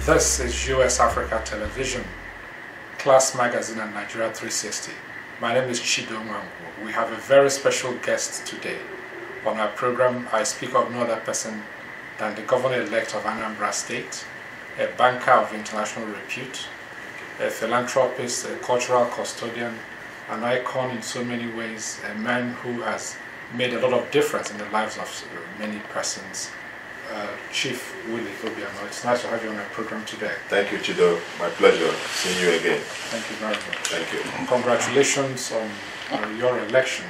This is USAfrica Television, Class Magazine and Nigeria 360. My name is Chido Mwangu. We have a very special guest today. On our program, I speak of no other person than the Governor-elect of Anambra State, a banker of international repute, a philanthropist, a cultural custodian, an icon in so many ways, a man who has made a lot of difference in the lives of many persons. Chief Willie Obiano, it's nice to have you on our program today. Thank you, Chido. My pleasure seeing you again. Thank you very much. Thank you. Congratulations on your election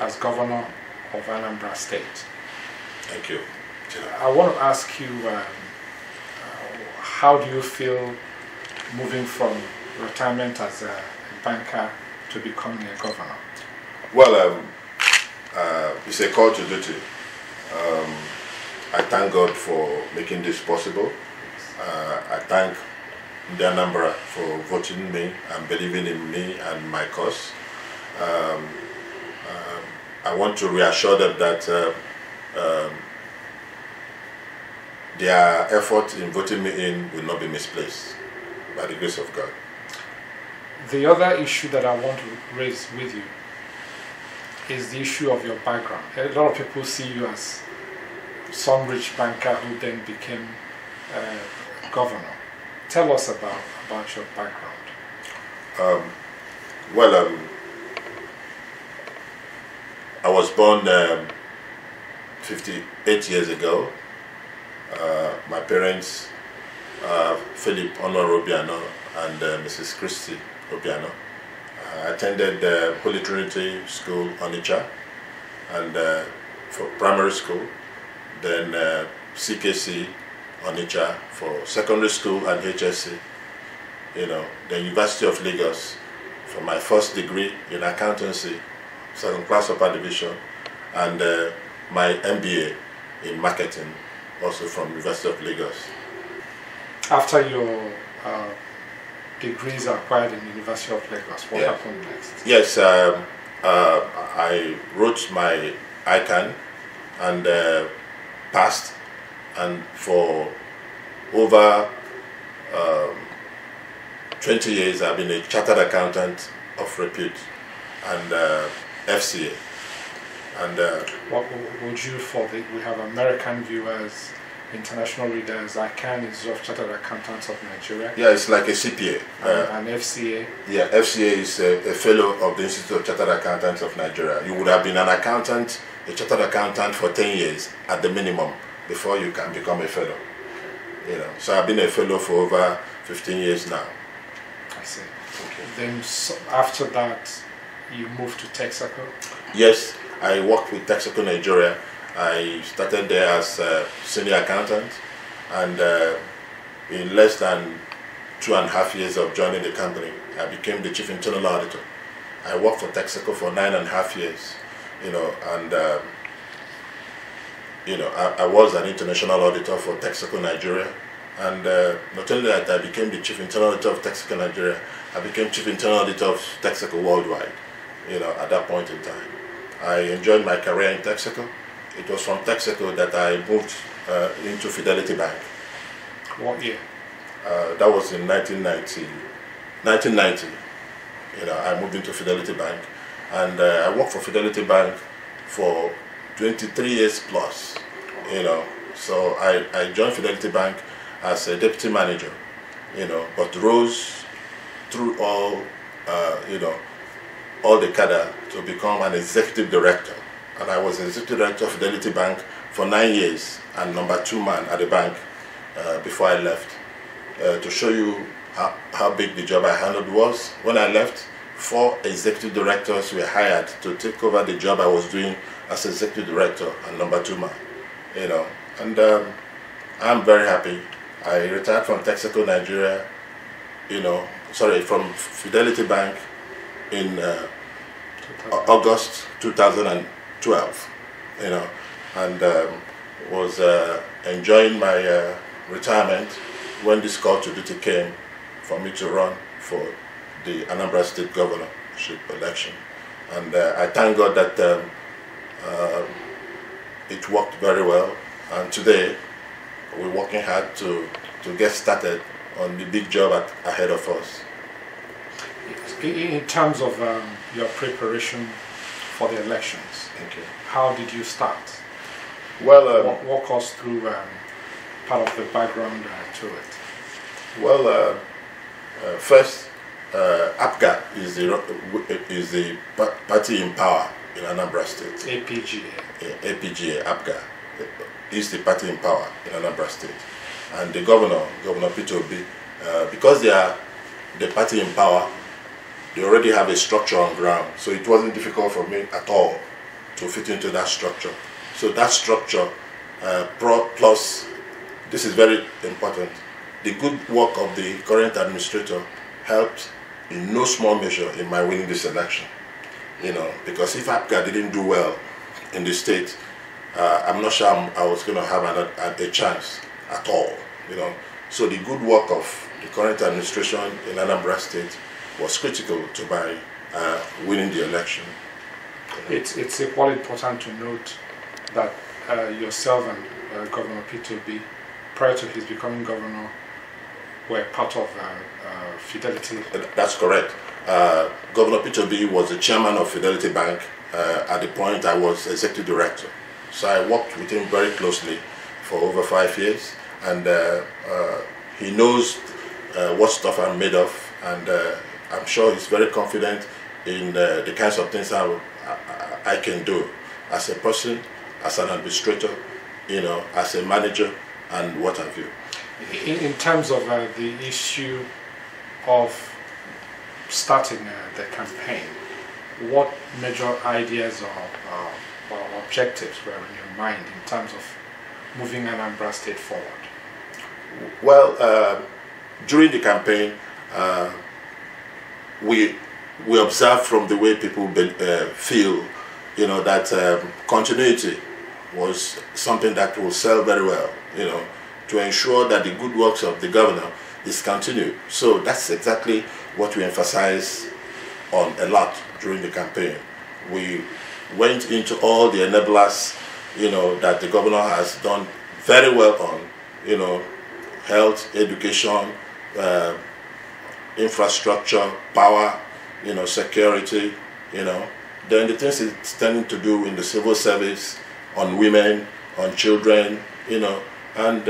as Governor of Anambra State. Thank you, Chido. I want to ask you, how do you feel moving from retirement as a banker to becoming a governor? Well, it's a call to duty. I thank God for making this possible. I thank the Anambra for voting me and believing in me and my cause. I want to reassure them that their effort in voting me in will not be misplaced, by the grace of God. The other issue that I want to raise with you is the issue of your background. A lot of people see you as some rich banker who then became governor. Tell us about your background. I was born 58 years ago. My parents, Philip Obiano and Mrs. Christy Obiano, attended Holy Trinity School, Onitsha, and for primary school. Then CKC, Onitsha for secondary school and HSC. The University of Lagos for my first degree in accountancy, second class upper division, and my MBA in marketing, also from University of Lagos. After your degrees are acquired in the University of Lagos, what happened next? Yes, I wrote my ICANN and passed, and for over 20 years I've been a chartered accountant of repute and FCA. And what would you, we have American viewers, international readers, ICANN is of Chartered Accountants of Nigeria. Yeah, it's like a CPA. And FCA? Yeah, FCA is a fellow of the Institute of Chartered Accountants of Nigeria. You would have been an accountant, a chartered accountant for 10 years at the minimum before you can become a fellow. So I've been a fellow for over 15 years now. I see. Okay. Then after that, you moved to Texaco? Yes, I worked with Texaco Nigeria. I started there as a senior accountant, and in less than 2.5 years of joining the company, I became the chief internal auditor. I worked for Texaco for 9.5 years. I was an international auditor for Texaco Nigeria, and not only that, I became the chief internal auditor of Texaco Nigeria, I became chief internal auditor of Texaco worldwide, at that point in time. I enjoyed my career in Texaco. It was from Texaco that I moved into Fidelity Bank. What year? That was in 1990. I moved into Fidelity Bank, and I worked for Fidelity Bank for 23 years plus, So I joined Fidelity Bank as a deputy manager, but rose through all the cadre to become an executive director. And I was executive director of Fidelity Bank for 9 years and number 2 man at the bank before I left. To show you how big the job I handled was, when I left, 4 executive directors were hired to take over the job I was doing as executive director and number 2 man, and I'm very happy. I retired from Texaco Nigeria, from Fidelity Bank in August 2012, and was enjoying my retirement when this call to duty came for me to run for the Anambra State governorship election. And I thank God that it worked very well, and today we're working hard to to get started on the big job ahead of us. In terms of your preparation for the elections, how did you start? Well, walk us through part of the background to it. Well, first, APGA is the party in power in Anambra State. APGA. APGA, APGA, is the party in power in Anambra State. And the Governor Peter Obi, because they are the party in power, they already have a structure on ground. So it wasn't difficult for me at all to fit into that structure. So that structure, plus, this is very important, the good work of the current administrator helped in no small measure in my winning this election. Because if APGA didn't do well in the state, I'm not sure I was going to have a chance at all. So the good work of the current administration in Anambra State was critical to my winning the election. It's equally important to note that yourself and Governor Peter Obi, prior to his becoming governor, were part of Fidelity. That's correct. Governor Peter Obi was the chairman of Fidelity Bank at the point I was executive director. So I worked with him very closely for over 5 years, and he knows what stuff I'm made of, and I'm sure he's very confident in the kinds of things I can do as a person, as an administrator, as a manager, and what have you. In terms of the issue of starting the campaign, what major ideas or objectives were in your mind in terms of moving Anambra State forward? Well, during the campaign, we observed from the way people feel, that continuity was something that will sell very well, to ensure that the good works of the governor is continued. So that's exactly what we emphasized on a lot during the campaign. We went into all the enablers, that the governor has done very well on, health, education, infrastructure, power, security, Then the things it's tending to do in the civil service, on women, on children, and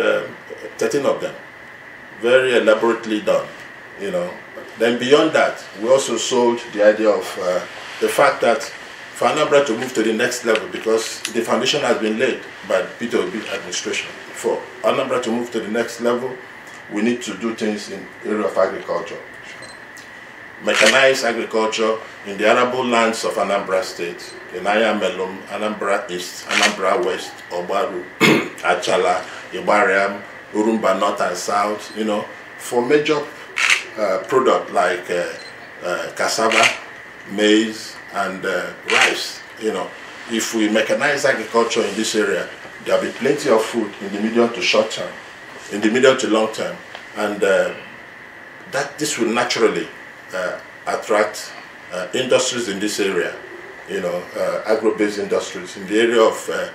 13 of them. Very elaborately done, Then beyond that, we also sold the idea of the fact that for Anambra to move to the next level, because the foundation has been laid by the Peter Obi administration. For Anambra to move to the next level, we need to do things in the area of agriculture. Mechanized agriculture in the arable lands of Anambra State, in Ayamelum, Anambra East, Anambra West, Obaru, Achala, Ibariam, Urumba North and South, for major product like cassava, maize, and rice. If we mechanize agriculture in this area, there will be plenty of food in the medium to short term, in the medium to long term, and this will naturally attract industries in this area, agro-based industries in the area of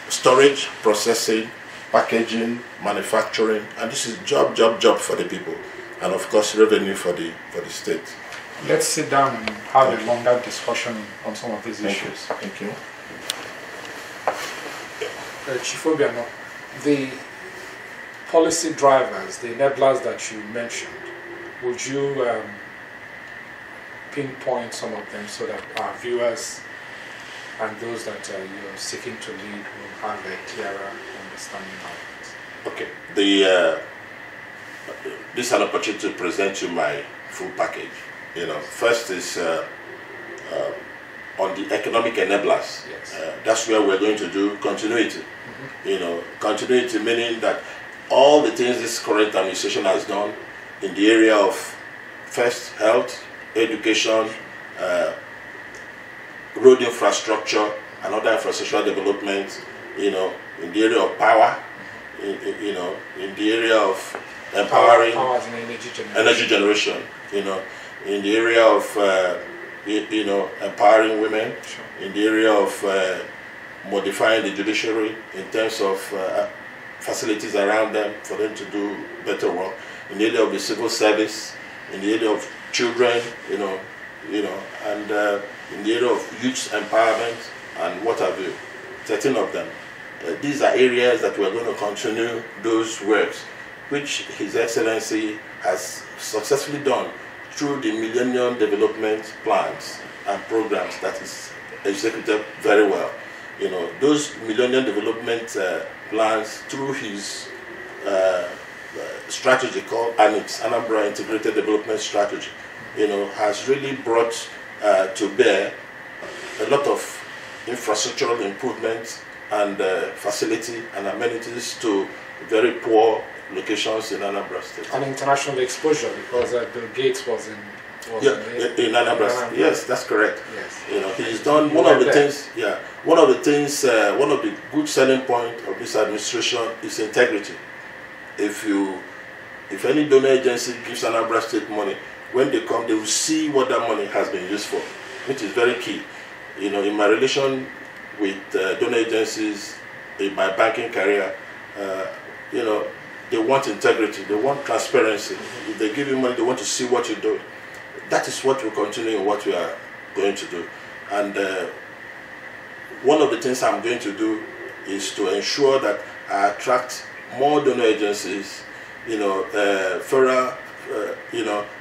storage, processing, packaging, manufacturing, and this is job for the people, and of course revenue for the state. Let's sit down and have a longer discussion on some of these issues. Thank you. Chief Obiano, the policy drivers, the enablers that you mentioned, would you pinpoint some of them so that our viewers and those that you're seeking to lead will have a clearer understanding of it? Okay. This is an opportunity to present you my full package. First is on the economic enablers. Yes. That's where we're going to do continuity. Mm-hmm. Continuity meaning that all the things this current administration has done in the area of first health, education, road infrastructure, and other infrastructural development, in the area of power, in the area of empowering power energy generation, in the area of empowering women, in the area of modifying the judiciary in terms of facilities around them for them to do better work. In the area of the civil service, in the area of children, and in the area of youth empowerment and what have you, 13 of them. These are areas that we're going to continue those works, which His Excellency has successfully done through the Millennium Development Plans and programs that is executed very well. Those Millennium Development plans, through his strategy called ANIS, Anambra Integrated Development Strategy, has really brought to bear a lot of infrastructural improvements and facility and amenities to very poor locations in Anambra State. And international exposure, because Bill Gates was in Anambra State. Yes, that's correct. Yes. He's done one of the things. Yeah, one of the good selling point of this administration is integrity. If any donor agency gives Anambra State money, when they come, they will see what that money has been used for, which is very key. In my relation with donor agencies, in my banking career, they want integrity, they want transparency. If they give you money, they want to see what you do. That is what we continue in what we are going to do. And one of the things I'm going to do is to ensure that I attract more donor agencies,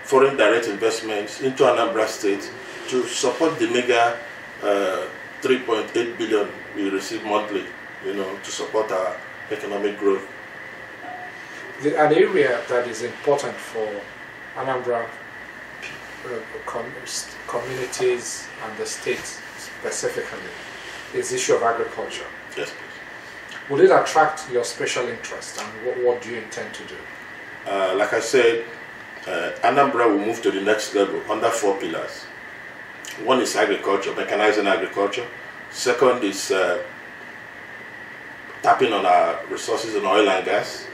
foreign direct investments into Anambra State to support the mega 3.8 billion we receive monthly, to support our economic growth. An area that is important for Anambra communities and the state specifically is the issue of agriculture. Yes, please. Will it attract your special interest, and what do you intend to do? Like I said, Anambra will move to the next level under 4 pillars. One is agriculture, mechanizing agriculture. Second is tapping on our resources in oil and gas.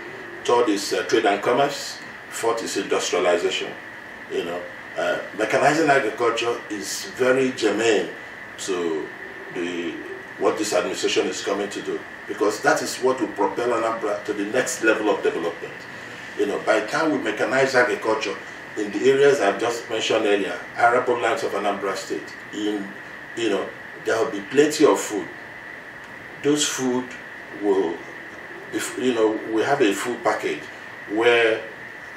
Third is trade and commerce. Fourth is industrialization. Mechanizing agriculture is very germane to what this administration is coming to do, because that is what will propel Anambra to the next level of development. By the time we mechanize agriculture in the areas I've just mentioned earlier, arable lands of Anambra State, there will be plenty of food. Those food will, we have a food package where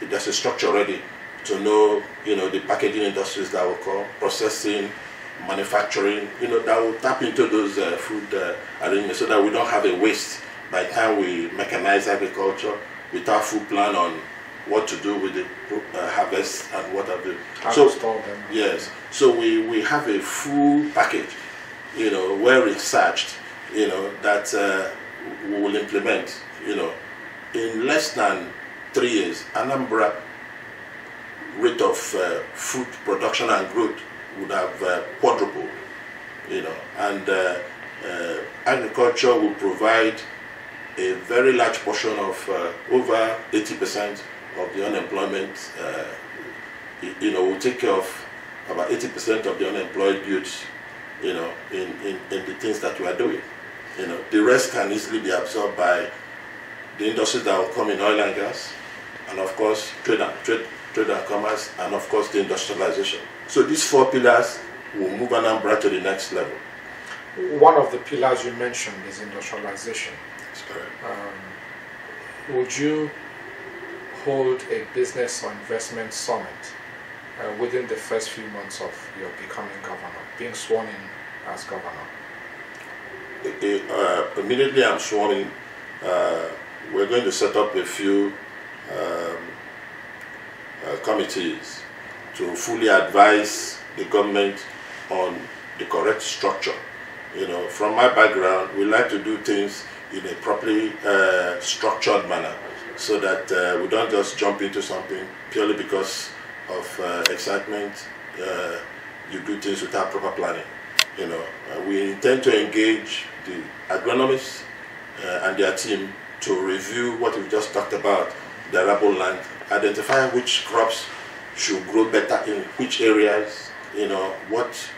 there's a structure ready to know, the packaging industries that will come, processing, manufacturing, that will tap into those food arrangements so that we don't have a waste by the time we mechanize agriculture without full plan on what to do with the harvest and what have you. Yes, so we have a full package, well researched, that we will implement, in less than 3 years. Anambra rate of food production and growth would have quadrupled, and agriculture will provide a very large portion of over 80% of the unemployment. Will take care of about 80% of the unemployed youth, in the things that we are doing. The rest can easily be absorbed by the industries that will come in oil and gas, and of course trade and commerce, and of course the industrialization. So these 4 pillars will move Anambra to the next level. One of the pillars you mentioned is industrialization. That's correct. Would you hold a business or investment summit within the first few months of your becoming governor, being sworn in as governor? Immediately I'm sworn in, we're going to set up a few committees to fully advise the government on the correct structure. From my background, we like to do things in a properly structured manner, so that we don't just jump into something purely because of excitement. You do things without proper planning. We intend to engage the agronomists and their team to review what we've just talked about, the arable land, identify which crops should grow better in which areas, what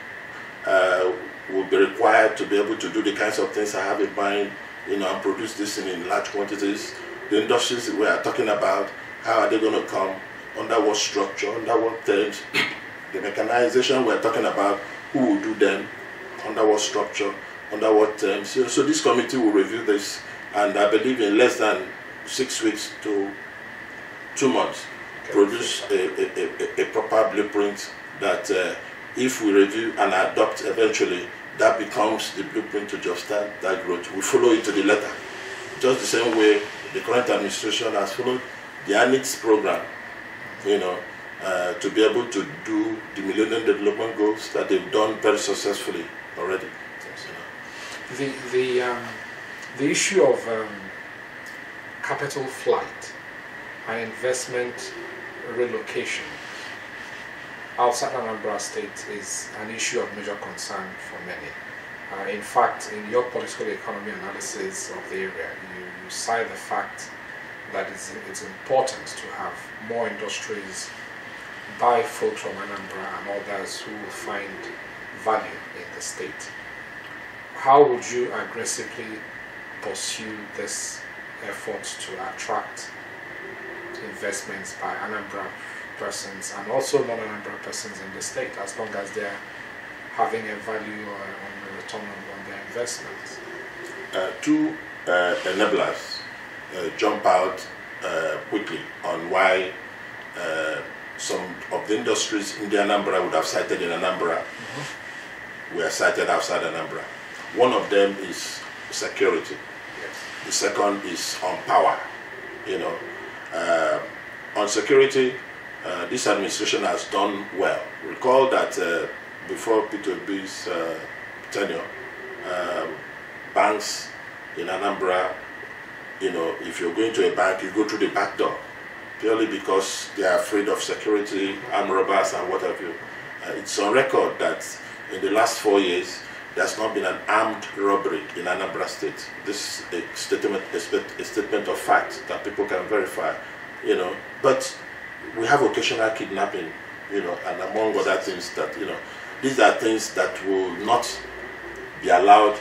will be required to be able to do the kinds of things I have in mind and produce this in large quantities. The industries we are talking about, how are they going to come, under what structure, under what terms. The mechanization we're talking about, who will do them, under what structure, under what terms. So this committee will review this, and I believe in less than 6 weeks to 2 months, produce a proper blueprint that if we review and adopt eventually, that becomes the blueprint to jumpstart that growth. We follow it to the letter. Just the same way the current administration has followed the ANITS program, to be able to do the Millennium Development Goals that they've done very successfully already. The issue of capital flight and investment relocation outside Anambra State is an issue of major concern for many. In fact, in your political economy analysis of the area, you cite the fact that it's important to have more industries by folks from Anambra and others who will find value in the state. How would you aggressively pursue this effort to attract investments by Anambra persons and also non-Anambra persons in the state, as long as they're having a value on the return on their investments? Two enablers jump out quickly on why some of the industries in the Anambra would have cited in Anambra were cited outside Anambra. One of them is security. Yes. The second is on power. On security, this administration has done well. Recall that before P2B's tenure, banks in Anambra, if you're going to a bank, you go through the back door, purely because they are afraid of security, armed robbers, and what have you. It's on record that in the last 4 years, there's not been an armed robbery in Anambra State. This is a statement of fact that people can verify, But we have occasional kidnapping, and among other things that, these are things that will not be allowed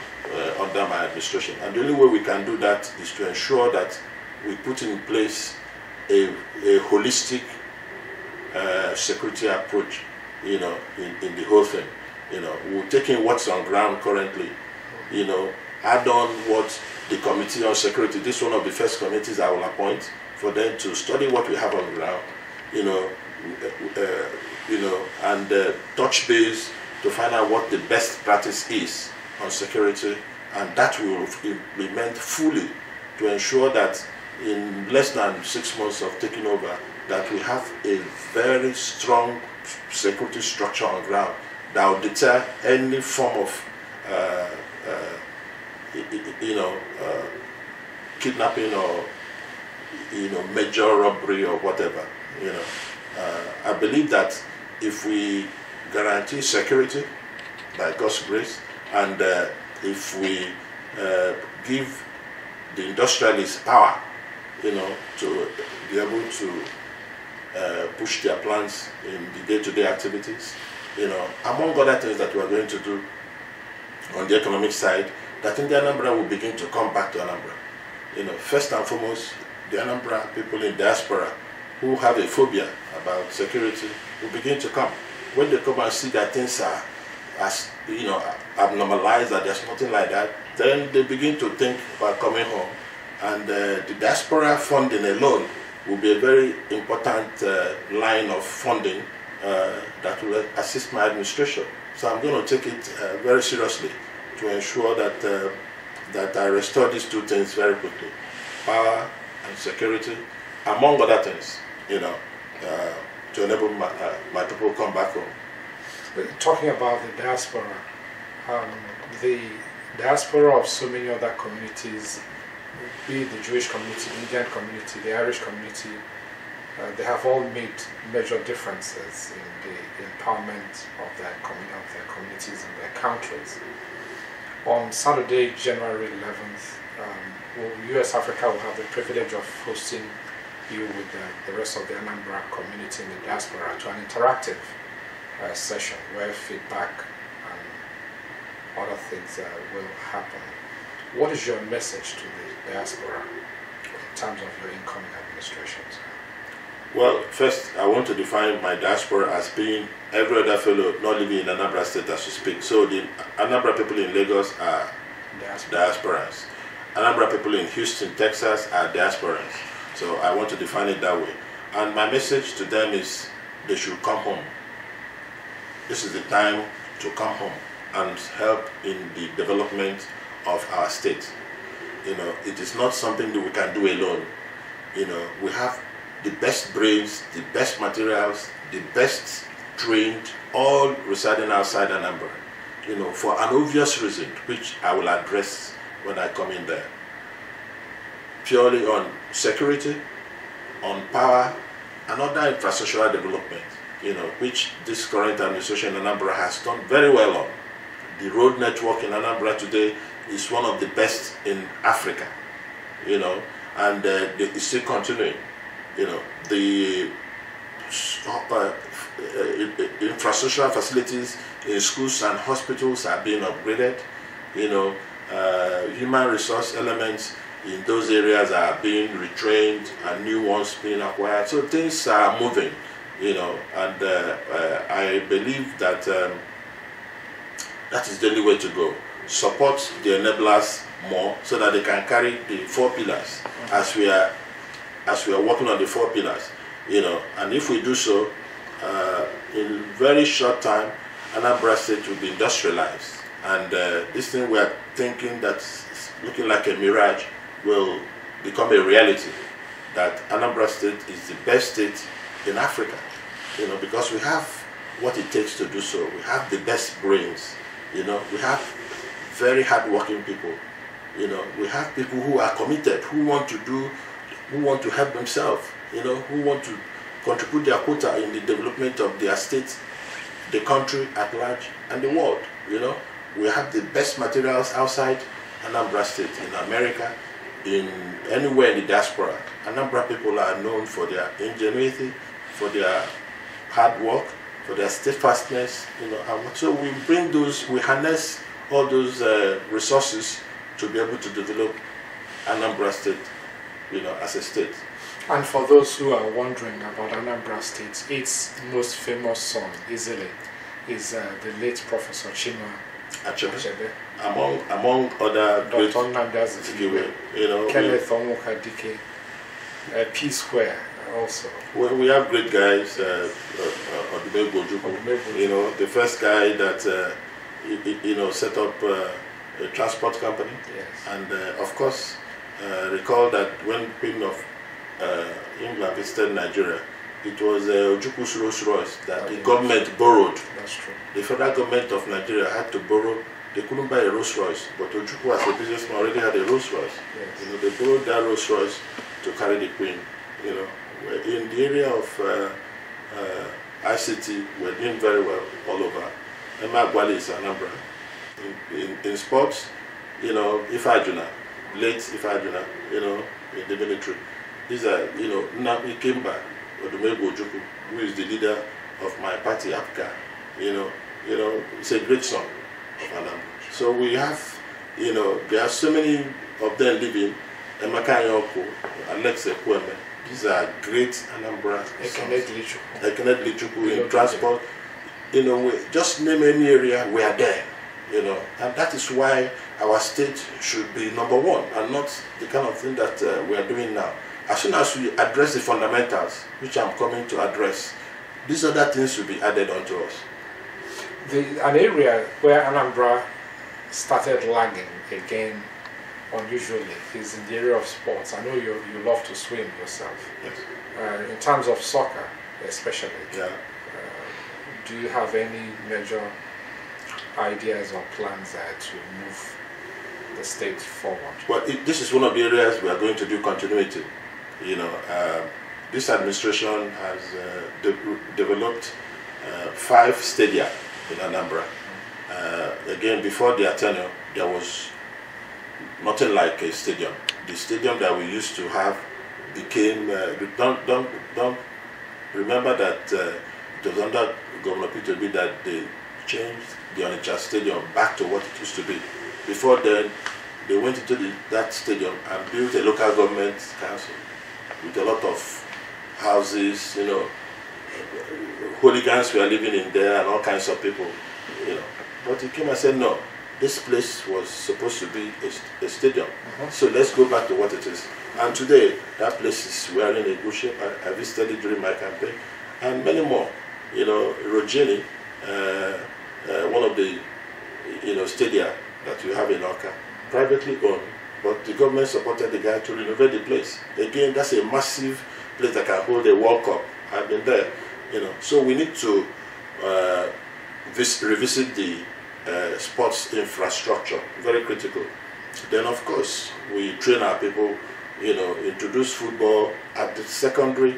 under my administration. And the only way we can do that is to ensure that we put in place a holistic security approach, in the whole thing. We're taking what's on ground currently, add on what the Committee on Security, this is one of the first committees I will appoint for them to study what we have on ground, and touch base to find out what the best practice is on security, and that will implement fully to ensure that in less than 6 months of taking over, that we have a very strong security structure on ground that will deter any form of kidnapping or major robbery or whatever. I believe that if we guarantee security by God's grace, and if we give the industrialists power, to be able to push their plans in the day-to-day activities, among other things that we are going to do on the economic side, that in the Anambra will begin to come back to Anambra. First and foremost, the Anambra people in diaspora who have a phobia about security will begin to come. When they come and see that things are, abnormalized, that there's nothing like that, then they begin to think about coming home. And the diaspora funding alone will be a very important line of funding that will assist my administration. So I'm going to take it very seriously to ensure that that I restore these two things very quickly: power and security, among other things, to enable my people to come back home. Talking about the diaspora of so many other communities, be it the Jewish community, the Indian community, the Irish community, they have all made major differences in the empowerment of their communities and their countries. On Saturday, January 11th, USAfrica will have the privilege of hosting you with the rest of the Anambra community in the diaspora to an interactive session where feedback and other things will happen. What is your message to the diaspora in terms of your incoming administrations? Well, first, I want to define my diaspora as being every other fellow not living in Anambra State as we speak. So the Anambra people in Lagos are diasporans. Anambra people in Houston, Texas are diasporans. So I want to define it that way. And my message to them is they should come home. This is the time to come home and help in the development of our state. You know, it is not something that we can do alone. You know, we have the best brains, the best materials, the best trained, all residing outside Anambra, you know, for an obvious reason, which I will address when I come in there. Purely on security, on power, and other infrastructural development, you know, which this current administration in Anambra has done very well on. The road network in Anambra today is one of the best in Africa, you know, and it's still continuing. You know, the infrastructural facilities in schools and hospitals are being upgraded. You know, human resource elements in those areas are being retrained and new ones being acquired. So things are moving, you know, and I believe that that is the only way to go. Support the enablers more so that they can carry the 4 pillars as we are working on the 4 pillars, you know, and if we do so, in very short time, Anambra State will be industrialized, and this thing we are thinking that's looking like a mirage will become a reality, that Anambra State is the best state in Africa, you know, because we have what it takes to do so. We have the best brains, you know, we have very hard-working people, you know, we have people who are committed, who want to help themselves, you know, who want to contribute their quota in the development of their state, the country at large, and the world, you know. We have the best materials outside Anambra State, in America, in anywhere in the diaspora. Anambra people are known for their ingenuity, for their hard work, for their steadfastness, you know, and so we bring those, we harness all those resources to be able to develop Anambra State, you know, as a state. And for those who are wondering about Anambra State, its most famous son, easily, is the late Professor Chinua Achebe. Among other great figures, you know, Kenneth Omukadike, P Square also. Well, we have great guys, Odumegwu Ojukwu, you know, the first guy that you know, set up a transport company. Yes. And of course, recall that when Queen of England visited Nigeria, it was Ojukwu's Rolls Royce that the government borrowed. That's true. The federal government of Nigeria had to borrow. They couldn't buy a Rolls Royce, but Ojukwu as a businessman already had a Rolls Royce. Yes. You know, they borrowed that Rolls Royce to carry the Queen. You know, in the area of ICT, we're doing very well all over. Emma Gwali is Anambra. In sports, you know, Ifajuna, late Ifajuna, you know, in the military. These are, you know, Nnamdi Kemba, Odumegwu Ojukwu, who is the leader of my party, APCA. You know, it's a great son of Anambra. So we have, you know, there are so many of them living. Emeka Anyoko, Alex Ekweme. These are great Anambra sons. Ekene Lichukwu in transport. You know, just name any area, we are there. You know, and that is why our state should be #1 and not the kind of thing that we are doing now. As soon as we address the fundamentals, which I'm coming to address, these other things will be added onto us. An area where Anambra started lagging again unusually is in the area of sports. I know you love to swim yourself. Yes. In terms of soccer, especially. Yeah. Do you have any major ideas or plans to move the state forward? Well, this is one of the areas we are going to do continuity. You know, this administration has developed 5 stadia in Anambra. Again, before their tenure, there was nothing like a stadium. The stadium that we used to have became. Don't remember that it was under Governor Peter B that they changed the Onitsha Stadium back to what it used to be. Before then, they went into that stadium and built a local government council with a lot of houses, you know. Hooligans were living in there and all kinds of people, you know. But he came and said, no, this place was supposed to be a stadium. So let's go back to what it is. And today, that place is wearing a good shape. I visited it during my campaign, and many more. You know, Rogeni, one of the, you know, stadia that you have in Oka, privately owned, but the government supported the guy to renovate the place. Again, that's a massive place that can hold a World Cup. I've been there, you know. So we need to revisit the sports infrastructure, very critical. Then, of course, we train our people, you know, introduce football at the secondary,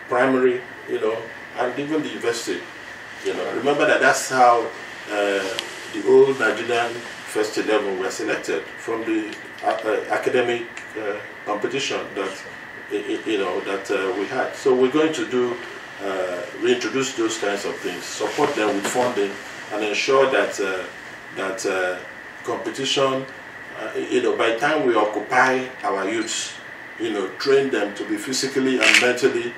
primary, you know, and even the university. You know, remember that's how the old Nigerian first 11 were selected from the academic competition that you know that we had. So we're going to do reintroduce those kinds of things, support them with funding, and ensure that competition. You know, by the time we occupy our youths, you know, train them to be physically and mentally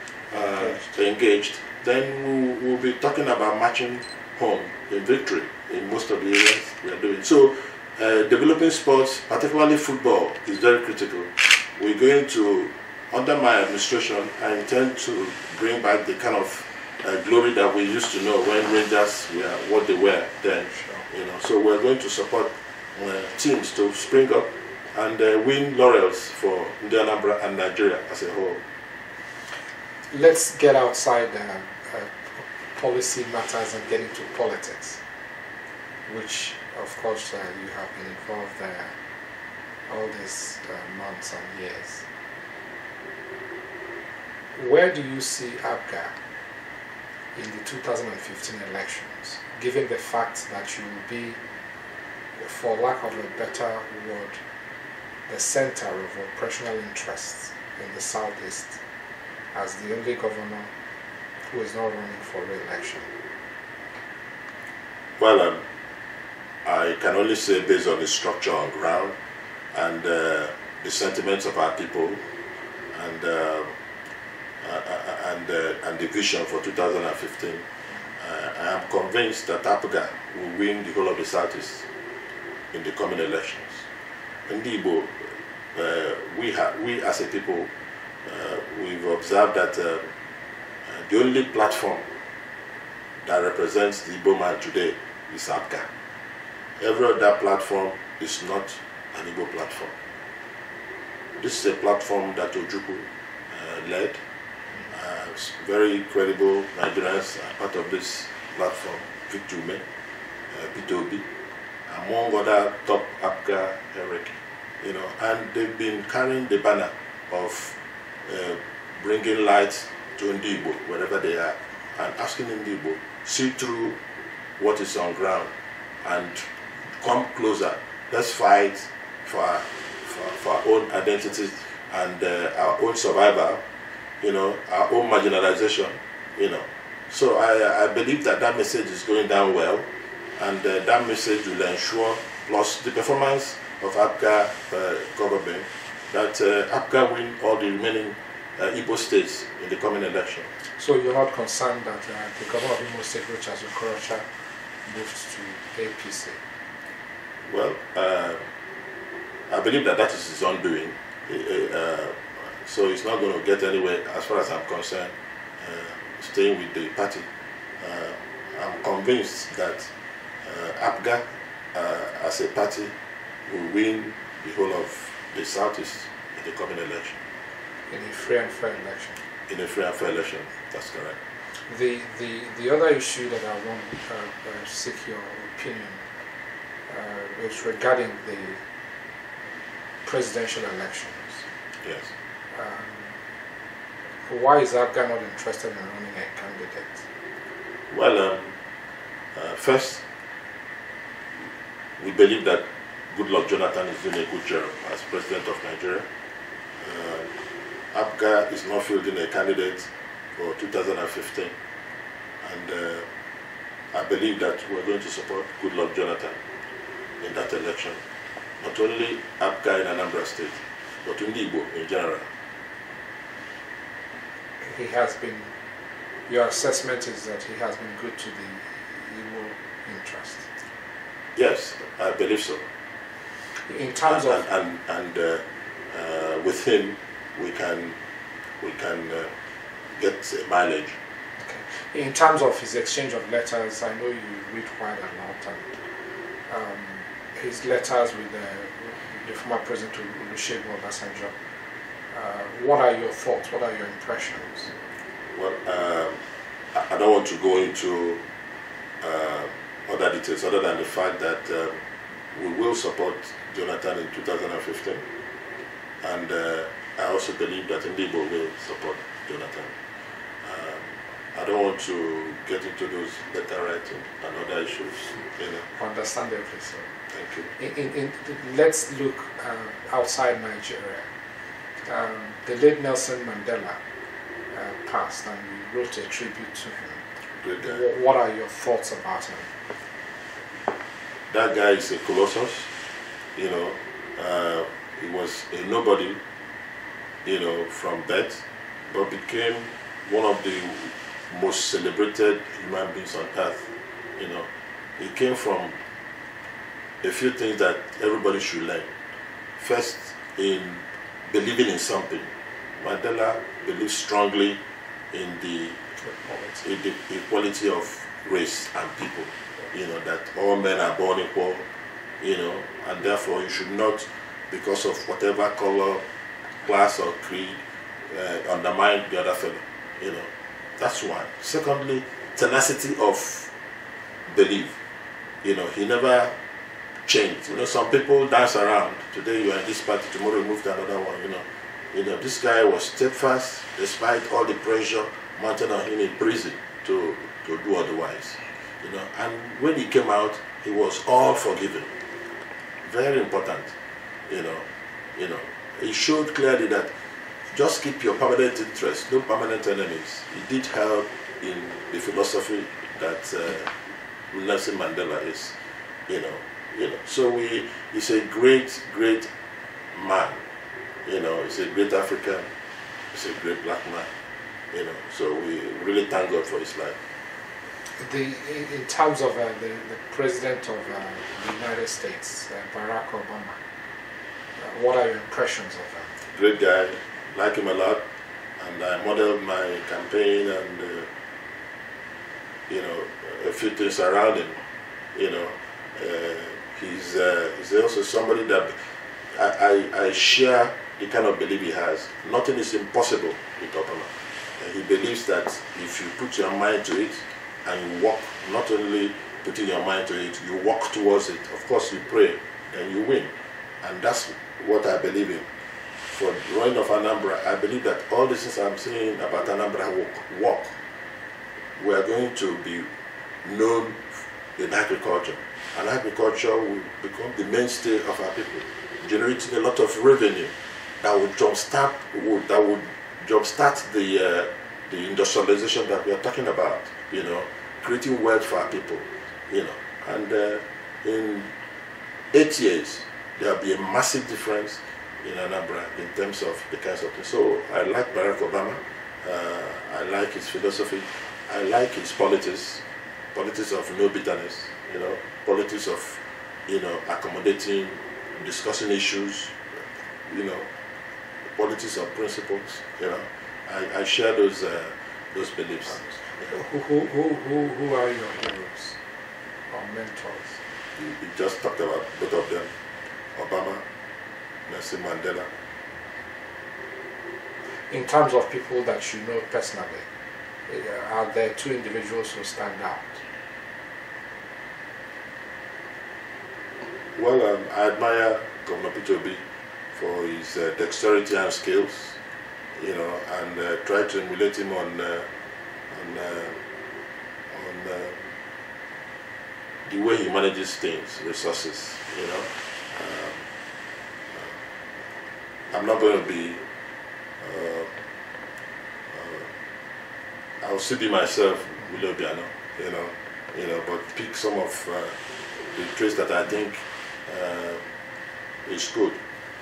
engaged, then we'll be talking about marching home in victory in most of the areas we are doing. So developing sports, particularly football, is very critical. We're going to, under my administration, I intend to bring back the kind of glory that we used to know when Rangers were what they were then. You know, so we're going to support teams to spring up and win laurels for Anambra and Nigeria as a whole. Let's get outside policy matters and get into politics, which of course you have been involved all these months and years. Where do you see APGA in the 2015 elections, given the fact that you will be, for lack of a better word, the center of operational interests in the Southeast as the only governor who is not running for re-election? Well, I can only say based on the structure on ground and the sentiments of our people and the vision for 2015, I am convinced that APGA will win the whole of the Southeast in the coming elections. In the Igbo, we as a people, we've observed that the only platform that represents the Igbo man today is APGA. Every other platform is not an Igbo platform. This is a platform that Ojukwu led. Very credible Nigerians are part of this platform. Victor Ume, Peter Obi, among other top APGA hierarchy, you know, and they've been carrying the banner of bringing light to Ndigbo wherever they are, and asking Ndigbo, see through what is on ground and come closer. Let's fight for our own identity and our own survival, you know, our own marginalization, you know. So I believe that that message is going down well, and that message will ensure, plus the performance of APGA government, that APGA win all the remaining Igbo states in the coming election. So you're not concerned that the governor of Imo State, which has Okorocha, moved to APC? Well, I believe that that is his undoing. So he's not going to get anywhere as far as I'm concerned, staying with the party. I'm convinced that APGA as a party will win the whole of the Southeast in the coming election. In a free and fair election? In a free and fair election, that's correct. The other issue that I want to seek your opinion is regarding the presidential elections. Yes. Why is APGA not interested in running a candidate? Well, first, we believe that Goodluck Jonathan is doing a good job as president of Nigeria. APGA is not fielding a candidate for 2015, and I believe that we're going to support Goodluck Jonathan in that election. not only APGA in Anambra State, but Igbo in general. He has been, your assessment is that he has been good to the Igbo interest? Yes, I believe so. In terms of... with him, we can get mileage. Okay. In terms of his exchange of letters, I know you read quite a lot, and his letters with the former President Olusegun Obasanjo. What are your thoughts? What are your impressions? Well, I don't want to go into other details other than the fact that we will support Jonathan in 2015, and I also believe that Igbo will support Jonathan. I don't want to get into those letter writing and other issues. You know. Understandably so. Thank you. Let's look outside Nigeria. The late Nelson Mandela passed, and you wrote a tribute to him. Great guy. What are your thoughts about him? That guy is a colossus. You know, he was a nobody, you know, from birth, but became one of the most celebrated human beings on earth. You know, he came from a few things that everybody should learn. First, in believing in something. Mandela believed strongly in the equality of race and people. You know, that all men are born equal, you know, and therefore you should not, because of whatever color, class or creed, undermine the other fellow. You know, that's one. Secondly, tenacity of belief. You know, he never changed. You know, some people dance around. Today you are in this party, tomorrow you move to another one. You know, this guy was steadfast despite all the pressure mounted on him in prison to do otherwise. You know, and when he came out, he was all forgiven. Very important. You know, he showed clearly that just keep your permanent interest, no permanent enemies. He did help in the philosophy that Nelson Mandela is. You know, so he's a great man. You know, he's a great African. He's a great black man. You know, so we really thank God for his life. In terms of the President of the United States, Barack Obama, what are your impressions of him? Great guy, like him a lot, and I modeled my campaign and you know, a few things around him. You know, he's also somebody that I share the kind of belief he has. Nothing is impossible with Obama. He believes that if you put your mind to it and you walk, not only putting your mind to it, you walk towards it. Of course, you pray and you win. And that's what I believe in. For the ruin of Anambra, I believe that all the things I'm saying about Anambra work. We are going to be known in agriculture. And agriculture will become the mainstay of our people, generating a lot of revenue that would jumpstart the industrialization that we are talking about. You know, creating wealth for our people. You know, and in 8 years there will be a massive difference in Anambra in terms of the kinds of things. So I like Barack Obama. I like his philosophy. I like his politics of no bitterness. You know, politics of, you know, accommodating, discussing issues. You know, politics of principles. You know, I share those beliefs. Who are your heroes or mentors? We just talked about both of them, Obama, Nelson Mandela. In terms of people that you know personally, are there two individuals who stand out? Well, I admire Governor Peter Obi for his dexterity and skills, you know, and try to emulate him on the way he manages things, resources, you know. I'm not going to be, I'll still be myself, Willie Obiano, you know, but pick some of the traits that I think is good.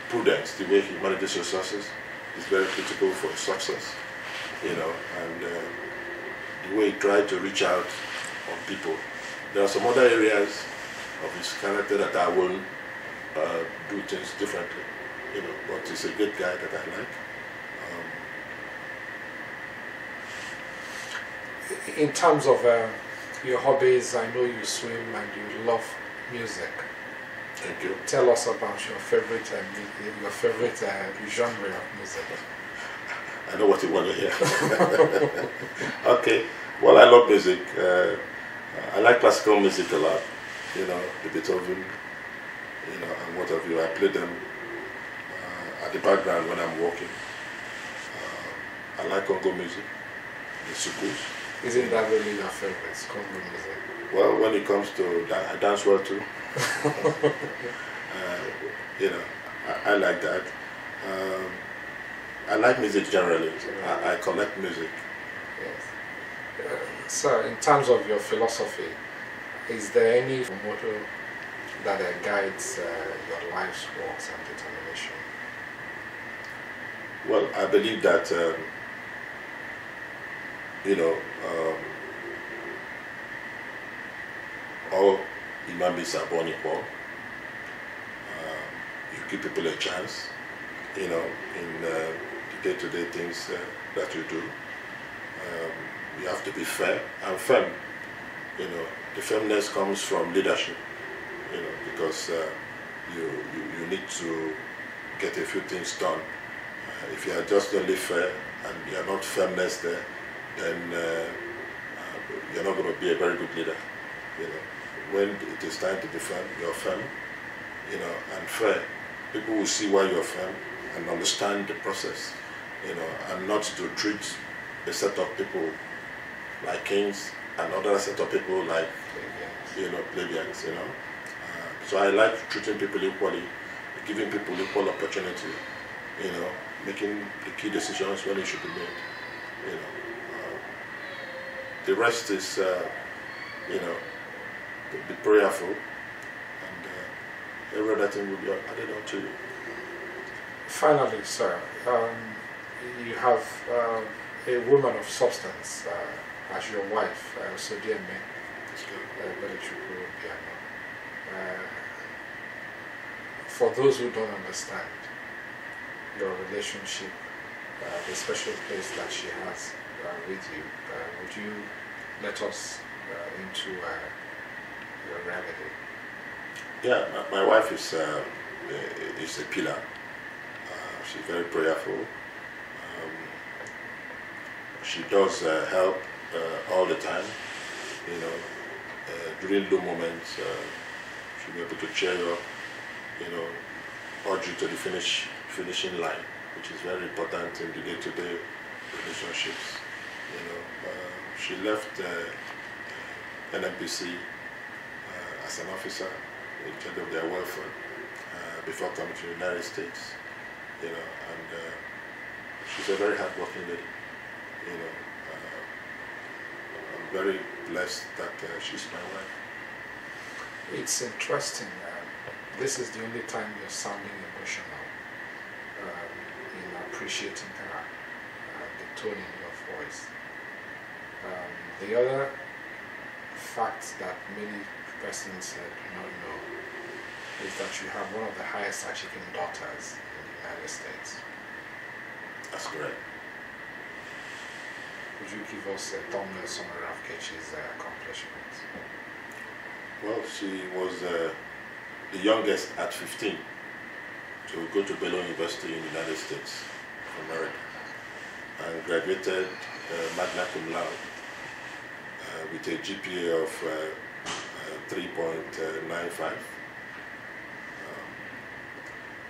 Prudence, the way he manages resources, is very critical for his success, you know, and the way he tried to reach out on people. There are some other areas of his character that I will do things differently, you know, but he's a great guy that I like. In terms of your hobbies, I know you swim and you love music. Thank you. Tell us about your favorite genre of music. I know what you want to hear. Okay. Well, I love music. I like classical music a lot. You know, the Beethoven, you know, and what have you. I play them at the background when I'm walking. I like Congo music, the sukus. Isn't that really your favorite, Congo music? Well, when it comes to I dance well too. You know, I like that. I like music generally. I collect music. Yes. So, in terms of your philosophy, is there any motto that guides your life's works and determination? Well, I believe that you know, all human beings are born equal. You give people a chance, you know, in the day-to-day things that you do. You have to be fair and firm. You know, the firmness comes from leadership. You know, because you need to get a few things done. If you are just only fair and you are not firmness there, then you're not going to be a very good leader. You know, when it is time to be firm, you're firm, you know, and fair. People will see why you're firm and understand the process, you know, and not to treat a set of people like kings and other set of people like, you know, plebeians, you know. So I like treating people equally, giving people equal opportunity, you know, making the key decisions when it should be made, you know. The rest is, you know, be prayerful, and every other thing will be added on to you. Finally, sir, you have a woman of substance as your wife, Willie Obiano. For those who don't understand your relationship, the special place that she has with you, would you let us into your reality? Yeah, my wife is a pillar. She's very prayerful. She does help all the time. You know, during low moments, she'll be able to cheer you up. You know, urge you to the finishing line, which is very important in the day-to-day relationships. You know, she left NMPC as an officer in charge of their welfare before coming to the United States. You know, and she's a very hard-working lady. You know, I'm very blessed that she's my wife. It's interesting. This is the only time you're sounding emotional in appreciating her, the tone in your voice. The other fact that many persons do not know is that you have one of the highest achieving daughters in the United States. That's correct. Would you give us a thumbnail summary of Kechi's accomplishments? Well, she was the youngest at 15 to go to Bello University in the United States of America, and graduated magna cum laude with a GPA of 3.95.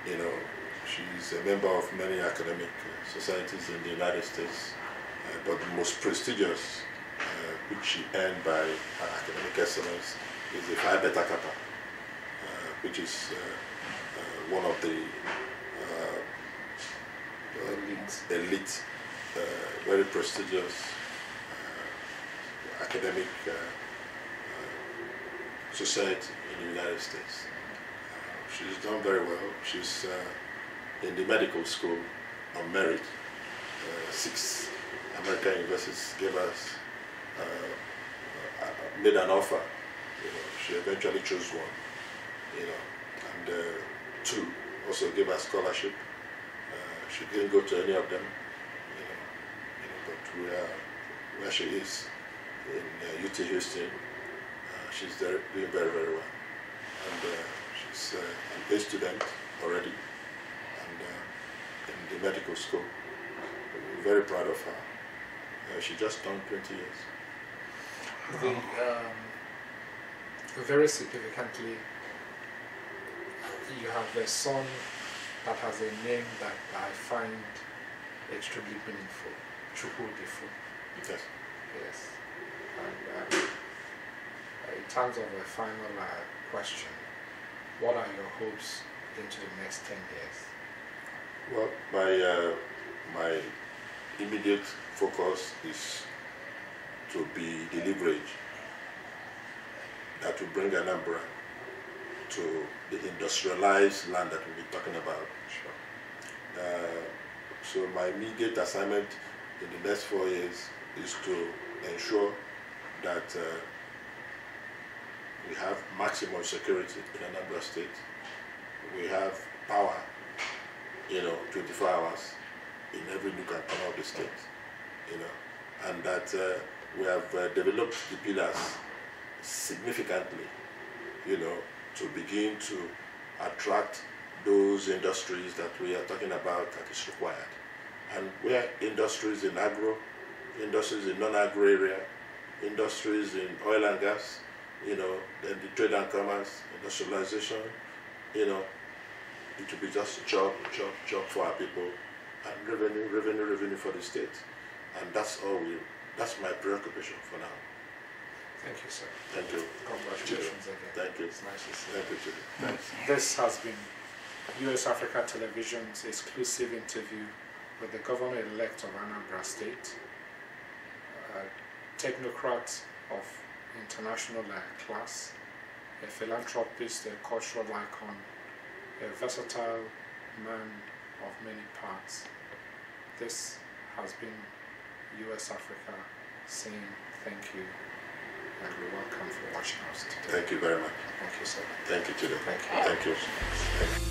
You know, she's a member of many academic societies in the United States, but the most prestigious, which she earned by her academic excellence, is the Phi Beta Kappa, which is one of the elite, very prestigious academic society in the United States. she's done very well. She's in the medical school on merit. 6 American universities gave us, made an offer. She eventually chose one, and 2 also gave us scholarship. She didn't go to any of them, but we are where she is in UT Houston. She's doing very, very well, and she's an A student already, and in the medical school. We're very proud of her. She just turned 20 years. Very significantly, you have a son that has a name that I find extremely meaningful, Chukwudifo. Yes. Yes. And in terms of a final question, what are your hopes into the next 10 years? Well, my immediate focus is to be the leverage that will bring Anambra to the industrialized land that we'll be talking about. Sure. So my immediate assignment in the next 4 years is to ensure that we have maximum security in Anambra State. We have power, 24 hours in every nook and corner of the state, and that we have developed the pillars significantly, to begin to attract those industries that we are talking about that is required. And we are industries in agro, industries in non-agro area, industries in oil and gas, then the trade and commerce, industrialization, it will be just job for our people, and revenue for the state. And that's my preoccupation for now. Thank you, sir. Thank you. Congratulations again. Thank you. It's nice to see Thank you, Chidi. Thanks. This has been USAfrica Television's exclusive interview with the Governor-elect of Anambra State, a technocrat of international class, a philanthropist, a cultural icon, a versatile man of many parts. This has been USAfrica saying thank you and we welcome for watching us today. Thank you very much. Thank you, sir. Thank you, Chidi. Thank you. Thank you.